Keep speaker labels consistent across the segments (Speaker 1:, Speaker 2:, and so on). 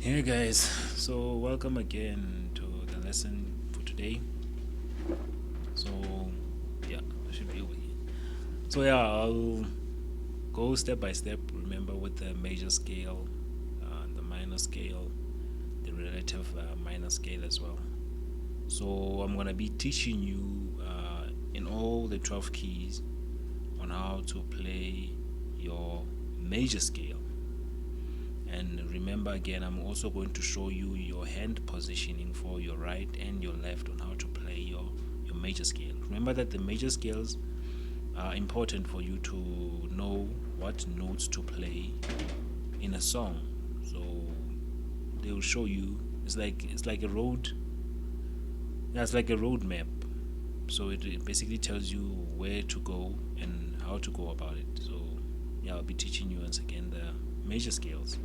Speaker 1: Hey guys, so welcome again to the lesson for today. So yeah, I should be over here. So yeah, I'll go step by step. Remember with the major scale, the minor scale, the relative minor scale as well. So I'm gonna be teaching you in all the 12 keys on how to play your major scale. And remember again, I'm also going to show you your hand positioning for your right and your left on how to play your major scale. Remember that the major scales are important for you to know what notes to play in a song. So they will show you. It's like a road. Yeah, it's like a road map. So it basically tells you where to go and how to go about it. So yeah, I'll be teaching you once again the major scales.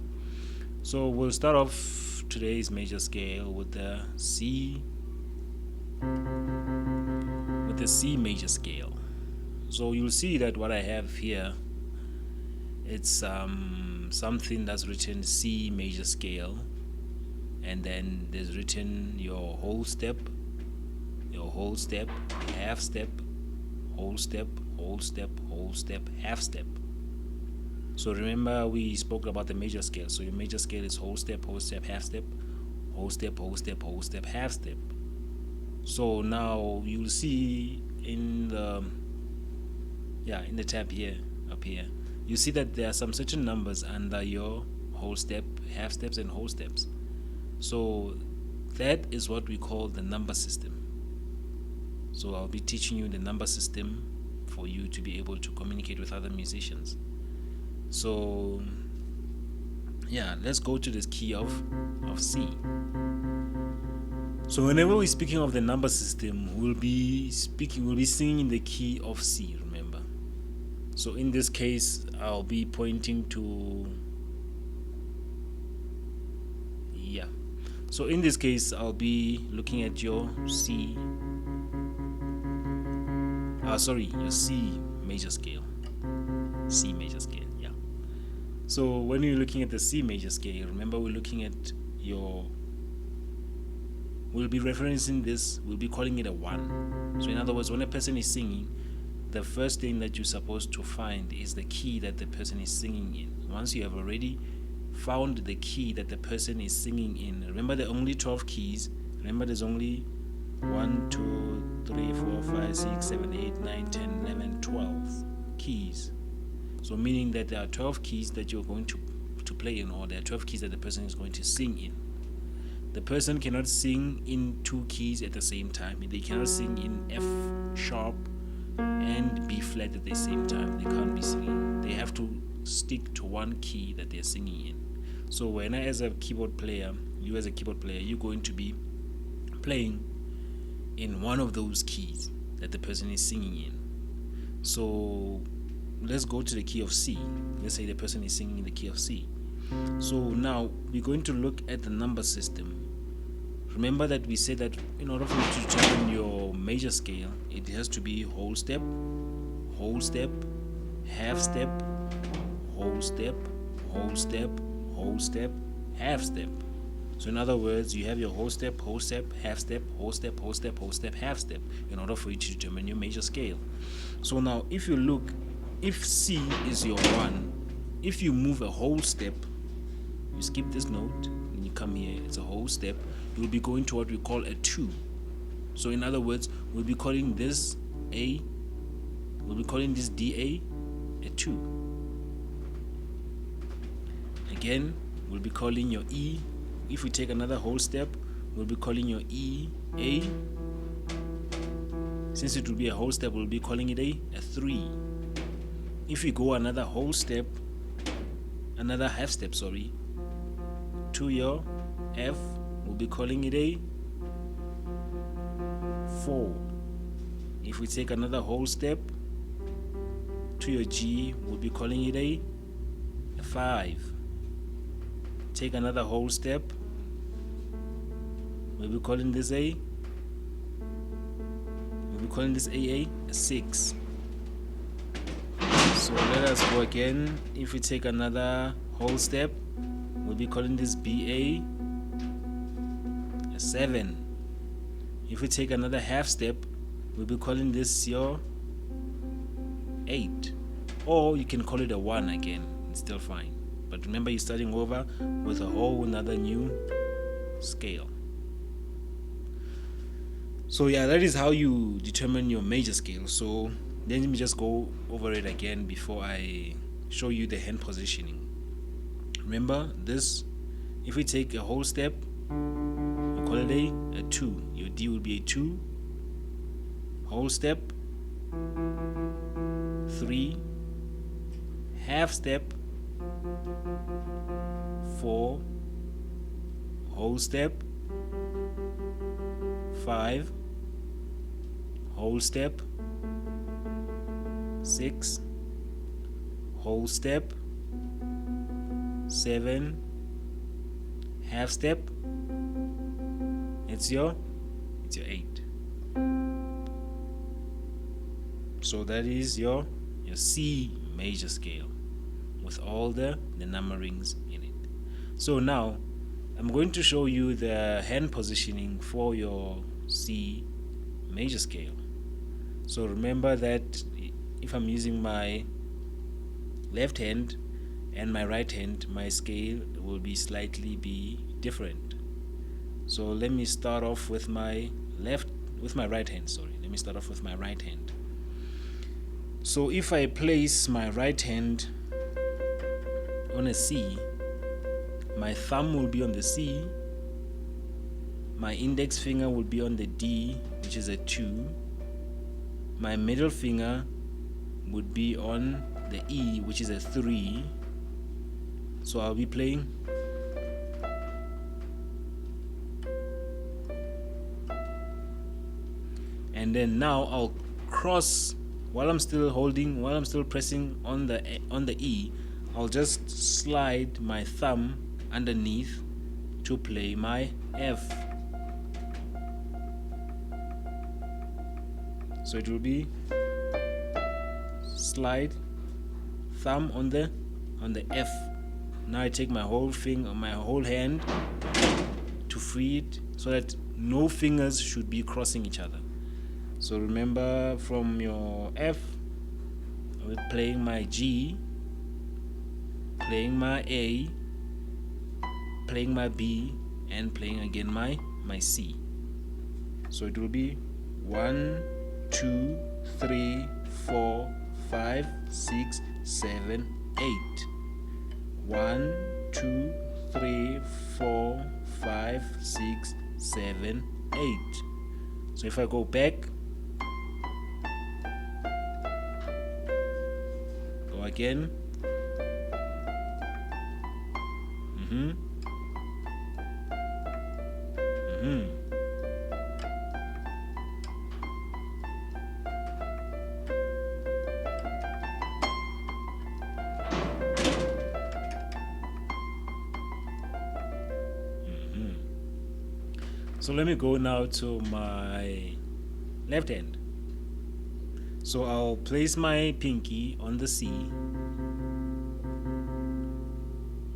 Speaker 1: So we'll start off today's major scale with the C major scale. So you'll see that what I have here, it's something that's written C major scale, and then there's written your whole step, half step, whole step, whole step, whole step, half step. So remember we spoke about the major scale. So your major scale is whole step, half step, whole step, whole step, whole step, half step. So now you'll see in the tab here, up here, you see that there are some certain numbers under your whole step, half steps, and whole steps. So that is what we call the number system. So I'll be teaching you the number system for you to be able to communicate with other musicians. So yeah, let's go to this key of C. So whenever we're speaking of the number system, we'll be singing in the key of C, remember. So in this case, I'll be pointing to So in this case, I'll be looking at your C. Your C major scale. C major scale, yeah. So when you're looking at the C major scale, remember we're looking at we'll be referencing this, we'll be calling it a 1. So in other words, when a person is singing, the first thing that you're supposed to find is the key that the person is singing in. Once you have already found the key that the person is singing in, remember there are only 12 keys. Remember there's only 1, 2, 3, 4, 5, 6, 7, 8, 9, 10, 11, 12 keys. So meaning that there are 12 keys that you're going to play in, or there are 12 keys that the person is going to sing in. The person cannot sing in 2 keys at the same time. They cannot sing in F sharp and B flat at the same time. They can't be singing. They have to stick to one key that they're singing in. So when you as a keyboard player, you're going to be playing in one of those keys that the person is singing in. So let's go to the key of C. Let's say the person is singing in the key of C. So now we're going to look at the number system. Remember that we said that in order for you to determine your major scale, it has to be whole step, half step, whole step, whole step, whole step, half step. So in other words, you have your whole step, half step, whole step, half step in order for you to determine your major scale. So now if you look, if C is your 1, if you move a whole step, you skip this note and you come here, it's a whole step, you'll be going to what we call a 2. So in other words, we'll be calling this A, we'll be calling this DA a 2. Again, we'll be calling your E. If we take another whole step, we'll be calling your E A. Since it will be a whole step, we'll be calling it a 3. If we go another whole step, another half step, to your F, we'll be calling it a 4. If we take another whole step to your G, we'll be calling it a 5. Take another whole step, we'll be calling this a 6. So let us go again. If we take another whole step, we'll be calling this B a 7. If we take another half step, we'll be calling this your 8. Or you can call it a 1 again, it's still fine. But remember, you're starting over with a whole another new scale. So yeah, that is how you determine your major scale. So then let me just go over it again before I show you the hand positioning. Remember this, if we take a whole step, we call it a 2. Your D will be a 2. Whole step, 3. Half step, 4. Whole step, 5. Whole step, 6. Whole step, 7. Half step, it's your 8. So that is your C major scale with all the numberings in it. So now I'm going to show you the hand positioning for your C major scale. So remember that if I'm using my left hand and my right hand, my scale will be slightly different. So let me start off with my right hand. Let me start off with my right hand. So if I place my right hand on a C, my thumb will be on the C, my index finger will be on the D, which is a 2, my middle finger would be on the E, which is a 3. So I'll be playing and then now I'll cross while I'm still pressing on the E. I'll just slide my thumb underneath to play my F. So it will be slide thumb on the F. Now I take my whole hand to free it so that no fingers should be crossing each other. So remember, from your F, I'm playing my G, playing my A, playing my B, and playing again my C. So it will be 1, 2, 3, 4, 5, 6, 7, 8. 1, 2, 3, 4, 5, 6, 7, 8. So if I go back, go again. So let me go now to my left hand. So I'll place my pinky on the C.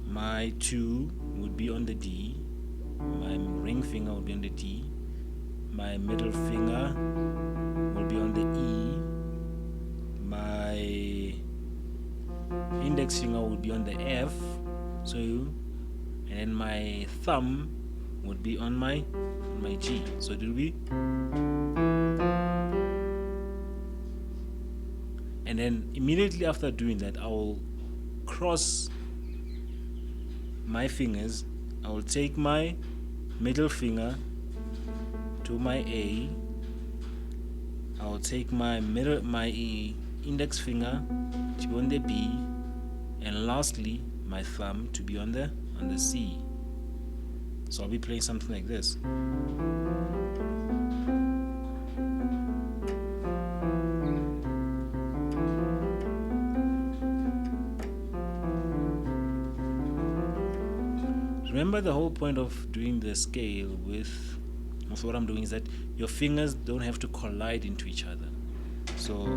Speaker 1: My 2 would be on the D. My ring finger will be on the D. My middle finger will be on the E. My index finger will be on the F. And my thumb would be on my G. So it will be, and then immediately after doing that, I will cross my fingers. I will take my middle finger to my A. I will take my index finger to be on the B, and lastly my thumb to be on the C. So I'll be playing something like this. Remember, the whole point of doing the scale with what I'm doing is that your fingers don't have to collide into each other. So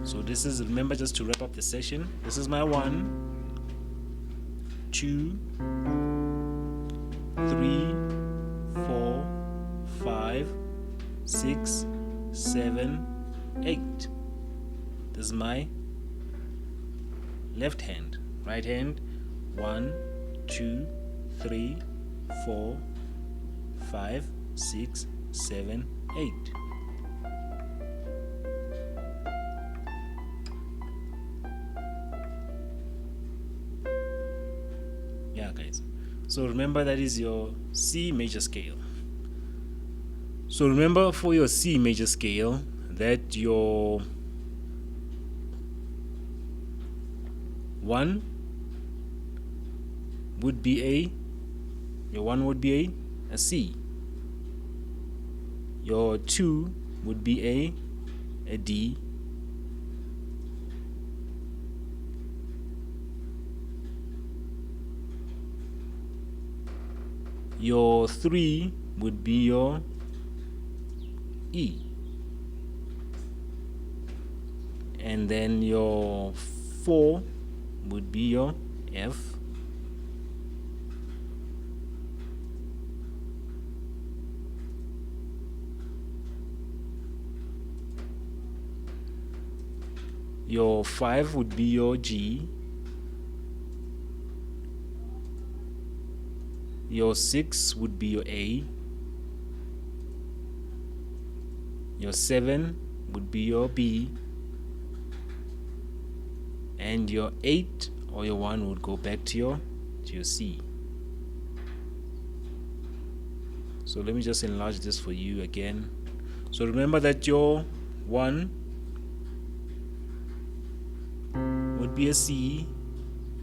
Speaker 1: So this is, remember, just to wrap up the session, this is my 1, 2, 3, 4, 5, 6, 7, 8. This is my left hand. Right hand, 1, 2, 3, 4, 5, 6, 7, 8. Yeah, guys. So remember, that is your C major scale. So remember, for your C major scale, that your 1 would be a C. Your 2 would be a D. Your 3 would be your E. And then your 4 would be your F. Your 5 would be your G. Your 6 would be your A. Your 7 would be your B. And your 8 or your 1 would go back to your C. So let me just enlarge this for you again. So remember that your 1 would be a C,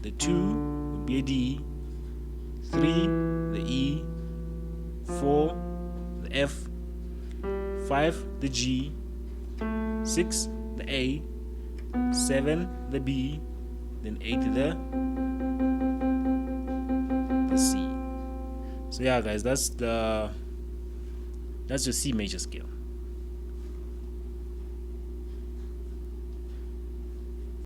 Speaker 1: the 2 would be a D, 3 the E, 4 the F, 5 the G, 6 the A, 7 the B, then 8 the C. So yeah, guys, that's your C major scale.